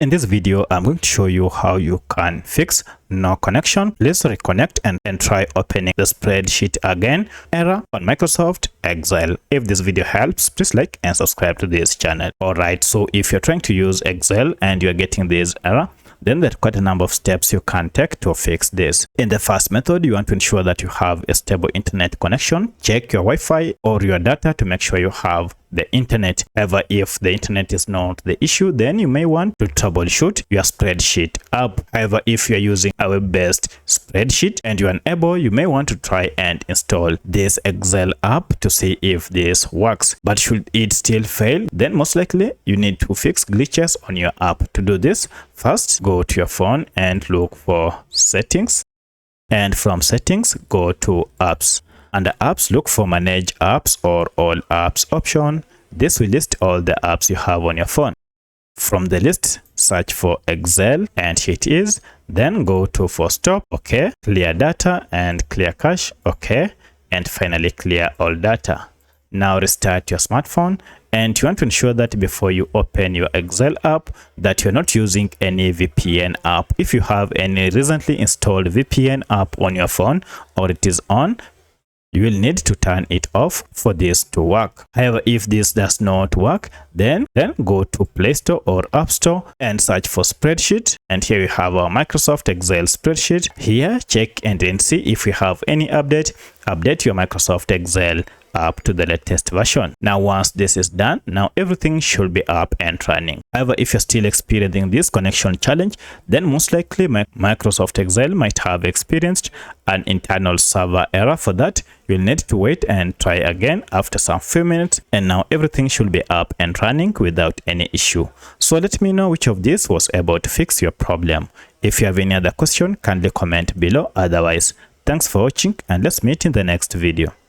In this video, I'm going to show you how you can fix no connection. Let's reconnect and try opening the spreadsheet again. Error on Microsoft Excel. If this video helps, please like and subscribe to this channel. Alright, so if you're trying to use Excel and you're getting this error, then there are quite a number of steps you can take to fix this. In the first method, you want to ensure that you have a stable internet connection. Check your Wi-Fi or your data to make sure you have the internet. However, if the internet is not the issue, then you may want to troubleshoot your spreadsheet app. However, if you are using a web-based spreadsheet and you're unable, you may want to try and install this Excel app to see if this works. But should it still fail, then most likely you need to fix glitches on your app. To do this, first go to your phone and look for settings, and from settings go to apps. Under apps, look for manage apps or all apps option. This will list all the apps you have on your phone. From the list, search for Excel, and here it is. Then go to for stop, okay, clear data and clear cache, okay, and finally clear all data. Now restart your smartphone, and you want to ensure that before you open your Excel app that you're not using any VPN app. If you have any recently installed VPN app on your phone or it is on, you will need to turn it off for this to work. However, if this does not work, then go to Play Store or App Store and search for Spreadsheet. And here we have our Microsoft Excel spreadsheet. Here, check and then see if we have any update. Update your Microsoft Excel up to the latest version. Now once this is done, now everything should be up and running. However, if you're still experiencing this connection challenge, then most likely Microsoft Excel might have experienced an internal server error. For that, you'll need to wait and try again after some few minutes, and now everything should be up and running without any issue. So let me know which of these was able to fix your problem. If you have any other question, kindly comment below. Otherwise, thanks for watching and let's meet in the next video.